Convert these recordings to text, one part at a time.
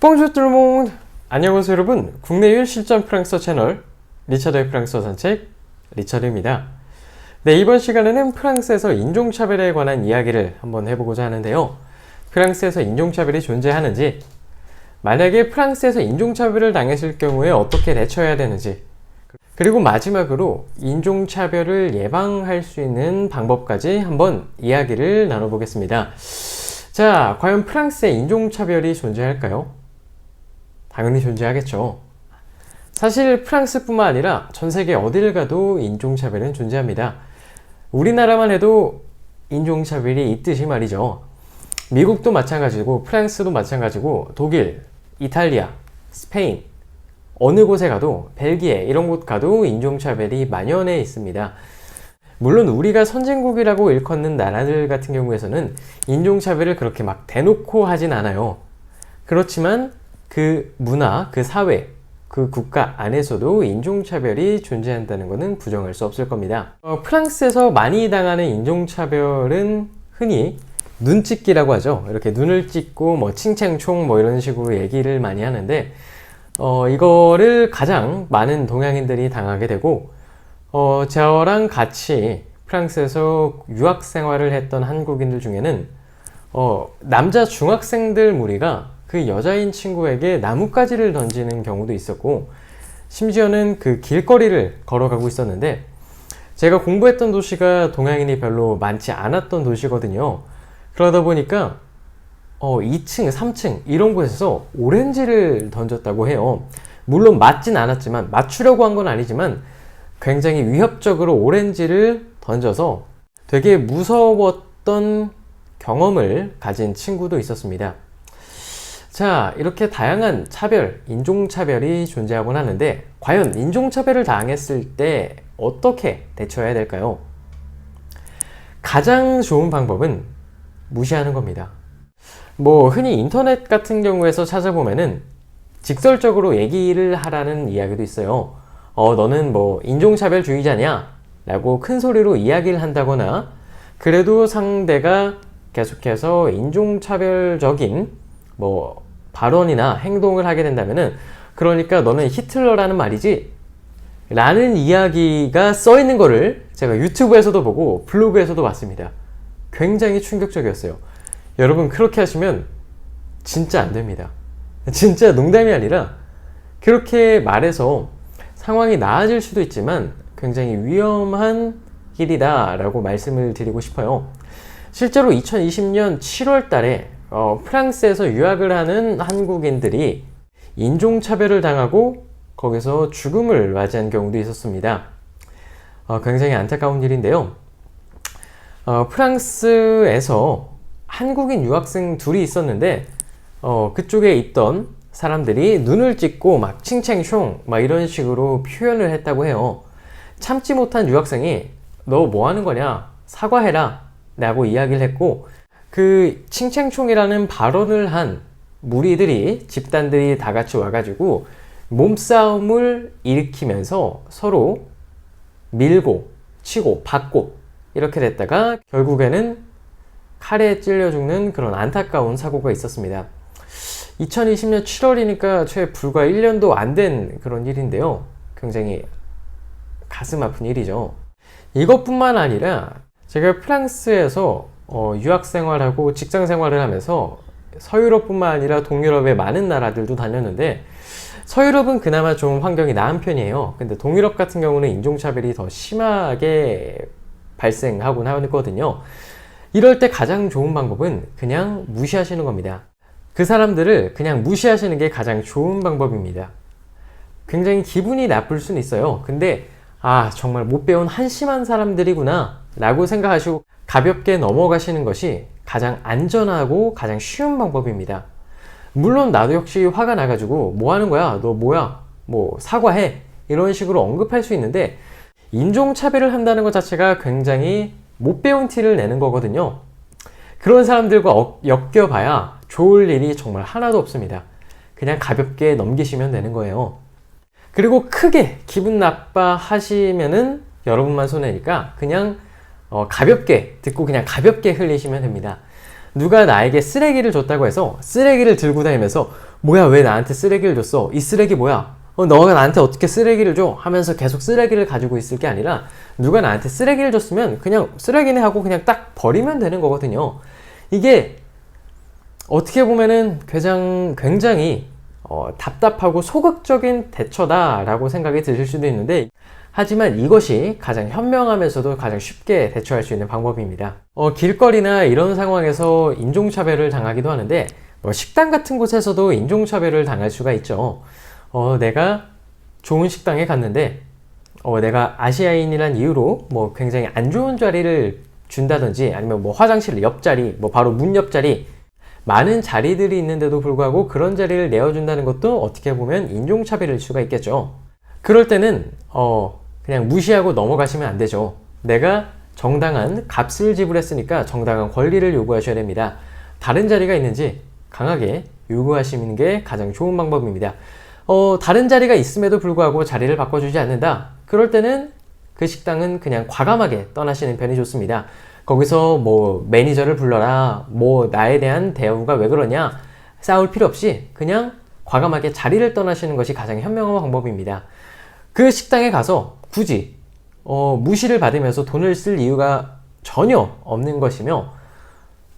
봉주 뚜르몽! 안녕하세요 여러분, 국내 유일 실전 프랑스어 채널 리처드의 프랑스어 산책 리처드입니다. 네, 이번 시간에는 프랑스에서 인종차별에 관한 이야기를 한번 해보고자 하는데요. 프랑스에서 인종차별이 존재하는지, 만약에 프랑스에서 인종차별을 당했을 경우에 어떻게 대처해야 되는지, 그리고 마지막으로 인종차별을 예방할 수 있는 방법까지 한번 이야기를 나눠보겠습니다. 자, 과연 프랑스에 인종차별이 존재할까요? 당연히 존재하겠죠. 사실 프랑스뿐만 아니라 전 세계 어딜 가도 인종차별은 존재합니다. 우리나라만 해도 인종차별이 있듯이 말이죠. 미국도 마찬가지고 프랑스도 마찬가지고 독일, 이탈리아, 스페인, 어느 곳에 가도 벨기에 이런 곳 가도 인종차별이 만연해 있습니다. 물론 우리가 선진국이라고 일컫는 나라들 같은 경우에서는 인종차별을 그렇게 막 대놓고 하진 않아요. 그렇지만 그 문화, 그 사회, 그 국가 안에서도 인종차별이 존재한다는 것은 부정할 수 없을 겁니다. 프랑스에서 많이 당하는 인종차별은 흔히 눈찍기라고 하죠. 이렇게 눈을 찍고 뭐 칭챙총 뭐 이런 식으로 얘기를 많이 하는데 이거를 가장 많은 동양인들이 당하게 되고 저랑 같이 프랑스에서 유학 생활을 했던 한국인들 중에는 남자 중학생들 무리가 그 여자인 친구에게 나뭇가지를 던지는 경우도 있었고, 심지어는 그 길거리를 걸어가고 있었는데, 제가 공부했던 도시가 동양인이 별로 많지 않았던 도시거든요. 그러다 보니까 2층, 3층 이런 곳에서 오렌지를 던졌다고 해요. 물론 맞진 않았지만, 맞추려고 한 건 아니지만 굉장히 위협적으로 오렌지를 던져서 되게 무서웠던 경험을 가진 친구도 있었습니다. 자, 이렇게 다양한 차별, 인종차별이 존재하곤 하는데, 과연 인종차별을 당했을 때 어떻게 대처해야 될까요? 가장 좋은 방법은 무시하는 겁니다. 흔히 인터넷 같은 경우에서 찾아보면은 직설적으로 얘기를 하라는 이야기도 있어요. 너는 인종차별주의자냐? 라고 큰 소리로 이야기를 한다거나, 그래도 상대가 계속해서 인종차별적인 발언이나 행동을 하게 된다면은, 그러니까 너는 히틀러라는 말이지? 라는 이야기가 써 있는 거를 제가 유튜브에서도 보고 블로그에서도 봤습니다. 굉장히 충격적이었어요. 여러분, 그렇게 하시면 진짜 안 됩니다. 진짜 농담이 아니라 그렇게 말해서 상황이 나아질 수도 있지만 굉장히 위험한 길이다 라고 말씀을 드리고 싶어요. 실제로 2020년 7월 달에 프랑스에서 유학을 하는 한국인들이 인종차별을 당하고 거기서 죽음을 맞이한 경우도 있었습니다. 굉장히 안타까운 일인데요. 프랑스에서 한국인 유학생 둘이 있었는데 그쪽에 있던 사람들이 눈을 찍고 막 칭챙숑 막 이런 식으로 표현을 했다고 해요. 참지 못한 유학생이 너 뭐 하는 거냐? 사과해라 라고 이야기를 했고, 그 칭챙총이라는 발언을 한 무리들이, 집단들이 다 같이 와가지고 몸싸움을 일으키면서 서로 밀고 치고 받고 이렇게 됐다가 결국에는 칼에 찔려 죽는 그런 안타까운 사고가 있었습니다. 2020년 7월이니까 채 불과 1년도 안 된 그런 일인데요. 굉장히 가슴 아픈 일이죠. 이것뿐만 아니라 제가 프랑스에서 유학 생활하고 직장 생활을 하면서 서유럽뿐만 아니라 동유럽의 많은 나라들도 다녔는데, 서유럽은 그나마 좀 환경이 나은 편이에요. 근데 동유럽 같은 경우는 인종차별이 더 심하게 발생하곤 하거든요. 이럴 때 가장 좋은 방법은 그냥 무시하시는 겁니다. 그 사람들을 그냥 무시하시는 게 가장 좋은 방법입니다. 굉장히 기분이 나쁠 수는 있어요. 근데 정말 못 배운 한심한 사람들이구나 라고 생각하시고 가볍게 넘어가시는 것이 가장 안전하고 가장 쉬운 방법입니다. 물론 나도 역시 화가 나가지고 뭐 하는 거야? 너 뭐야? 사과해. 이런 식으로 언급할 수 있는데, 인종차별을 한다는 것 자체가 굉장히 못 배운 티를 내는 거거든요. 그런 사람들과 엮여봐야 좋을 일이 정말 하나도 없습니다. 그냥 가볍게 넘기시면 되는 거예요. 그리고 크게 기분 나빠하시면은 여러분만 손해니까 그냥 가볍게 듣고 그냥 가볍게 흘리시면 됩니다. 누가 나에게 쓰레기를 줬다고 해서 쓰레기를 들고 다니면서 뭐야 왜 나한테 쓰레기를 줬어? 이 쓰레기 뭐야? 너가 나한테 어떻게 쓰레기를 줘? 하면서 계속 쓰레기를 가지고 있을 게 아니라 누가 나한테 쓰레기를 줬으면 그냥 쓰레기네 하고 그냥 딱 버리면 되는 거거든요. 이게 어떻게 보면은 굉장히 답답하고 소극적인 대처다라고 생각이 드실 수도 있는데, 하지만 이것이 가장 현명하면서도 가장 쉽게 대처할 수 있는 방법입니다. 길거리나 이런 상황에서 인종차별을 당하기도 하는데, 식당 같은 곳에서도 인종차별을 당할 수가 있죠. 내가 좋은 식당에 갔는데 내가 아시아인이란 이유로 굉장히 안 좋은 자리를 준다든지, 아니면 화장실 옆자리, 바로 문 옆자리, 많은 자리들이 있는데도 불구하고 그런 자리를 내어준다는 것도 어떻게 보면 인종차별일 수가 있겠죠. 그럴 때는 그냥 무시하고 넘어가시면 안 되죠. 내가 정당한 값을 지불했으니까 정당한 권리를 요구하셔야 됩니다. 다른 자리가 있는지 강하게 요구하시는 게 가장 좋은 방법입니다. 다른 자리가 있음에도 불구하고 자리를 바꿔주지 않는다. 그럴 때는 그 식당은 그냥 과감하게 떠나시는 편이 좋습니다. 거기서 매니저를 불러라, 나에 대한 대우가 왜 그러냐, 싸울 필요 없이 그냥 과감하게 자리를 떠나시는 것이 가장 현명한 방법입니다. 그 식당에 가서 굳이 무시를 받으면서 돈을 쓸 이유가 전혀 없는 것이며,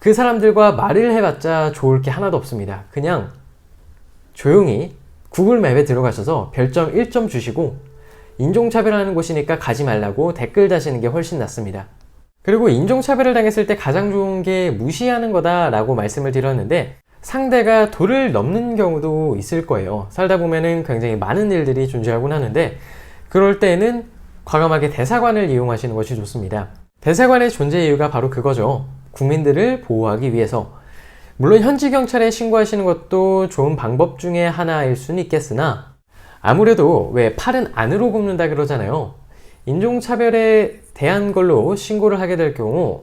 그 사람들과 말을 해봤자 좋을 게 하나도 없습니다. 그냥 조용히 구글 맵에 들어가셔서 별점 1점 주시고, 인종차별하는 곳이니까 가지 말라고 댓글 다시는 게 훨씬 낫습니다. 그리고 인종차별을 당했을 때 가장 좋은 게 무시하는 거다라고 말씀을 드렸는데, 상대가 도를 넘는 경우도 있을 거예요. 살다 보면은 굉장히 많은 일들이 존재하곤 하는데, 그럴 때는 과감하게 대사관을 이용하시는 것이 좋습니다. 대사관의 존재 이유가 바로 그거죠. 국민들을 보호하기 위해서. 물론 현지 경찰에 신고하시는 것도 좋은 방법 중에 하나일 수는 있겠으나, 아무래도 왜 팔은 안으로 굽는다 그러잖아요. 인종차별에 대한 걸로 신고를 하게 될 경우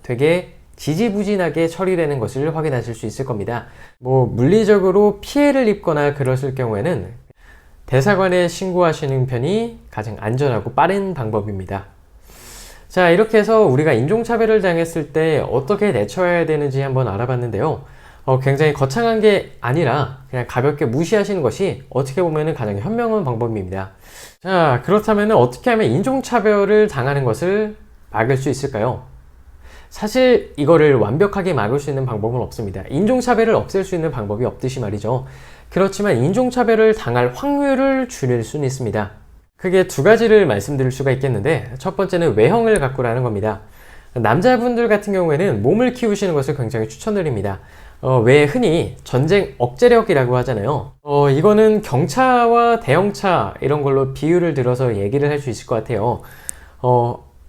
되게 지지부진하게 처리되는 것을 확인하실 수 있을 겁니다. 물리적으로 피해를 입거나 그러실 경우에는 대사관에 신고하시는 편이 가장 안전하고 빠른 방법입니다. 자, 이렇게 해서 우리가 인종차별을 당했을 때 어떻게 대처해야 되는지 한번 알아봤는데요. 굉장히 거창한 게 아니라 그냥 가볍게 무시하시는 것이 어떻게 보면 가장 현명한 방법입니다. 자, 그렇다면 어떻게 하면 인종차별을 당하는 것을 막을 수 있을까요? 사실 이거를 완벽하게 막을 수 있는 방법은 없습니다. 인종차별을 없앨 수 있는 방법이 없듯이 말이죠. 그렇지만 인종차별을 당할 확률을 줄일 수는 있습니다. 크게 두 가지를 말씀드릴 수가 있겠는데, 첫 번째는 외형을 가꾸라는 겁니다. 남자분들 같은 경우에는 몸을 키우시는 것을 굉장히 추천드립니다. 왜 흔히 전쟁 억제력이라고 하잖아요. 이거는 경차와 대형차 이런 걸로 비유를 들어서 얘기를 할 수 있을 것 같아요.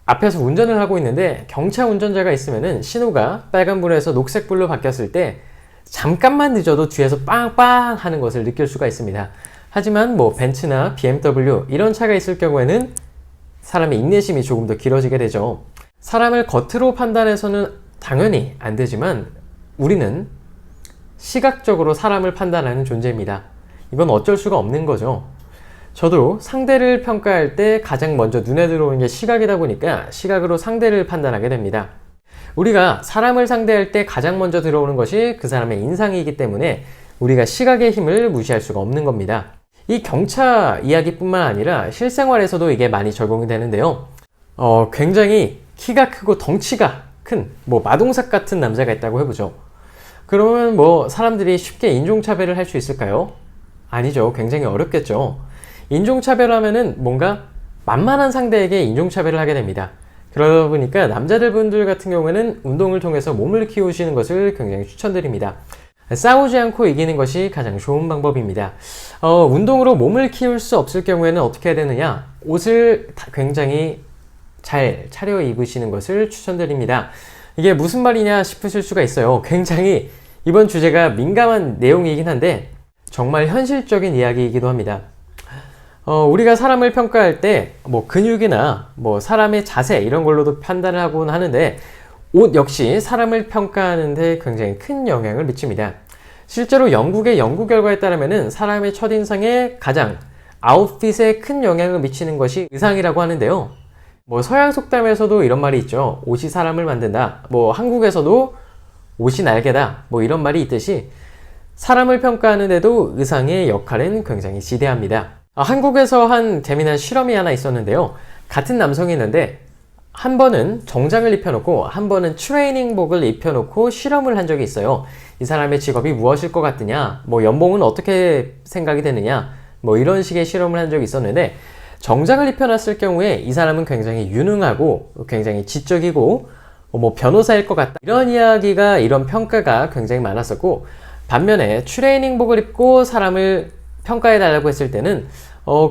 앞에서 운전을 하고 있는데 경차 운전자가 있으면은 신호가 빨간불에서 녹색불로 바뀌었을 때 잠깐만 늦어도 뒤에서 빵빵 하는 것을 느낄 수가 있습니다. 하지만 벤츠나 BMW 이런 차가 있을 경우에는 사람의 인내심이 조금 더 길어지게 되죠. 사람을 겉으로 판단해서는 당연히 안 되지만 우리는 시각적으로 사람을 판단하는 존재입니다. 이건 어쩔 수가 없는 거죠. 저도 상대를 평가할 때 가장 먼저 눈에 들어오는 게 시각이다 보니까 시각으로 상대를 판단하게 됩니다. 우리가 사람을 상대할 때 가장 먼저 들어오는 것이 그 사람의 인상이기 때문에 우리가 시각의 힘을 무시할 수가 없는 겁니다. 이 경차 이야기뿐만 아니라 실생활에서도 이게 많이 적용이 되는데요. 굉장히 키가 크고 덩치가 큰 마동석 같은 남자가 있다고 해보죠. 그러면 사람들이 쉽게 인종차별을 할 수 있을까요? 아니죠. 굉장히 어렵겠죠. 인종차별하면은 뭔가 만만한 상대에게 인종차별을 하게 됩니다. 그러다 보니까 남자들 분들 같은 경우에는 운동을 통해서 몸을 키우시는 것을 굉장히 추천드립니다. 싸우지 않고 이기는 것이 가장 좋은 방법입니다. 운동으로 몸을 키울 수 없을 경우에는 어떻게 해야 되느냐? 옷을 굉장히 잘 차려 입으시는 것을 추천드립니다. 이게 무슨 말이냐 싶으실 수가 있어요. 굉장히 이번 주제가 민감한 내용이긴 한데 정말 현실적인 이야기이기도 합니다. 우리가 사람을 평가할 때 근육이나 사람의 자세 이런 걸로도 판단을 하곤 하는데 옷 역시 사람을 평가하는데 굉장히 큰 영향을 미칩니다. 실제로 영국의 연구 결과에 따르면 사람의 첫인상에 가장 아웃핏에 큰 영향을 미치는 것이 의상이라고 하는데요. 서양 속담에서도 이런 말이 있죠. 옷이 사람을 만든다. 한국에서도 옷이 날개다 뭐 이런 말이 있듯이 사람을 평가하는데도 의상의 역할은 굉장히 지대합니다. 한국에서 한 재미난 실험이 하나 있었는데요. 같은 남성이 있는데 한 번은 정장을 입혀놓고 한 번은 트레이닝복을 입혀놓고 실험을 한 적이 있어요. 이 사람의 직업이 무엇일 것 같느냐, 뭐 연봉은 어떻게 생각이 되느냐, 뭐 이런 식의 실험을 한 적이 있었는데 정장을 입혀놨을 경우에 이 사람은 굉장히 유능하고 굉장히 지적이고 뭐 변호사일 것 같다, 이런 평가가 굉장히 많았었고, 반면에 트레이닝복을 입고 사람을 평가해달라고 했을 때는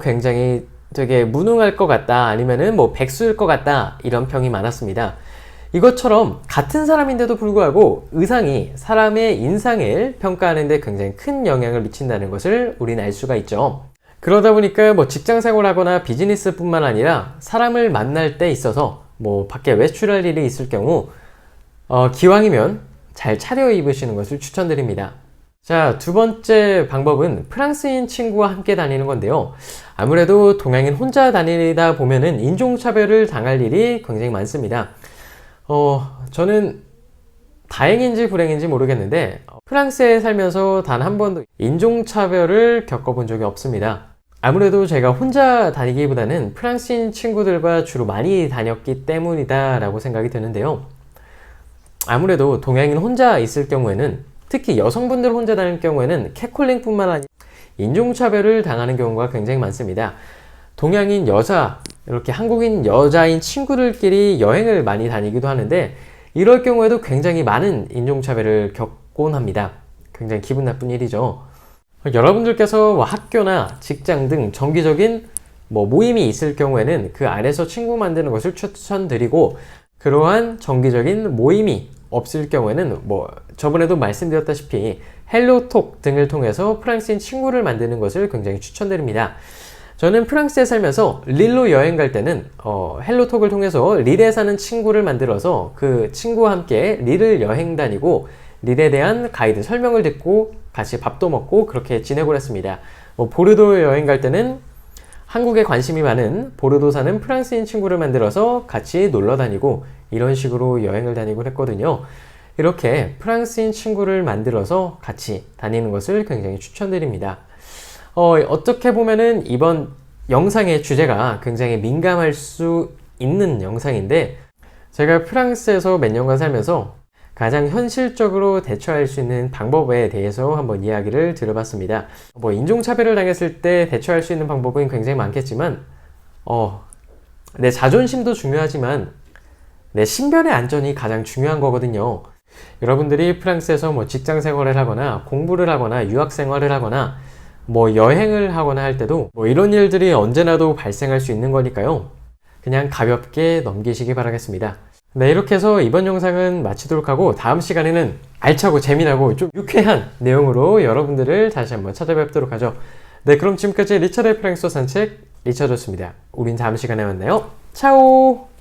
굉장히 되게 무능할 것 같다, 아니면은 뭐 백수일 것 같다, 이런 평이 많았습니다. 이것처럼 같은 사람인데도 불구하고 의상이 사람의 인상을 평가하는데 굉장히 큰 영향을 미친다는 것을 우리는 알 수가 있죠. 그러다 보니까 뭐 직장 생활하거나 비즈니스뿐만 아니라 사람을 만날 때 있어서 뭐 밖에 외출할 일이 있을 경우 기왕이면 잘 차려입으시는 것을 추천드립니다. 자, 두 번째 방법은 프랑스인 친구와 함께 다니는 건데요. 아무래도 동양인 혼자 다니다 보면은 인종차별을 당할 일이 굉장히 많습니다. 저는 다행인지 불행인지 모르겠는데 프랑스에 살면서 단 한 번도 인종차별을 겪어본 적이 없습니다. 아무래도 제가 혼자 다니기보다는 프랑스인 친구들과 주로 많이 다녔기 때문이다 라고 생각이 드는데요. 아무래도 동양인 혼자 있을 경우에는, 특히 여성분들 혼자 다닐 경우에는 catcalling 뿐만 아니라 인종차별을 당하는 경우가 굉장히 많습니다. 동양인 여자, 이렇게 한국인 여자인 친구들끼리 여행을 많이 다니기도 하는데 이럴 경우에도 굉장히 많은 인종차별을 겪곤 합니다. 굉장히 기분 나쁜 일이죠. 여러분들께서 학교나 직장 등 정기적인 모임이 있을 경우에는 그 안에서 친구 만드는 것을 추천드리고, 그러한 정기적인 모임이 없을 경우에는 저번에도 말씀드렸다시피 헬로톡 등을 통해서 프랑스인 친구를 만드는 것을 굉장히 추천드립니다. 저는 프랑스에 살면서 릴로 여행 갈 때는 헬로톡을 통해서 릴에 사는 친구를 만들어서 그 친구와 함께 릴을 여행 다니고 릴에 대한 가이드 설명을 듣고 같이 밥도 먹고 그렇게 지내고 했습니다. 보르도 여행 갈 때는 한국에 관심이 많은 보르도 사는 프랑스인 친구를 만들어서 같이 놀러 다니고 이런 식으로 여행을 다니고 했거든요. 이렇게 프랑스인 친구를 만들어서 같이 다니는 것을 굉장히 추천드립니다. 어떻게 보면은 이번 영상의 주제가 굉장히 민감할 수 있는 영상인데, 제가 프랑스에서 몇 년간 살면서 가장 현실적으로 대처할 수 있는 방법에 대해서 한번 이야기를 들어봤습니다. 인종차별을 당했을 때 대처할 수 있는 방법은 굉장히 많겠지만 내 자존심도 중요하지만 내 신변의 안전이 가장 중요한 거거든요. 여러분들이 프랑스에서 직장 생활을 하거나 공부를 하거나 유학 생활을 하거나 여행을 하거나 할 때도 이런 일들이 언제나도 발생할 수 있는 거니까요. 그냥 가볍게 넘기시기 바라겠습니다. 네, 이렇게 해서 이번 영상은 마치도록 하고 다음 시간에는 알차고 재미나고 좀 유쾌한 내용으로 여러분들을 다시 한번 찾아뵙도록 하죠. 네, 그럼 지금까지 리차드의 프랑스어 산책 리차드였습니다. 우린 다음 시간에 만나요. 차오!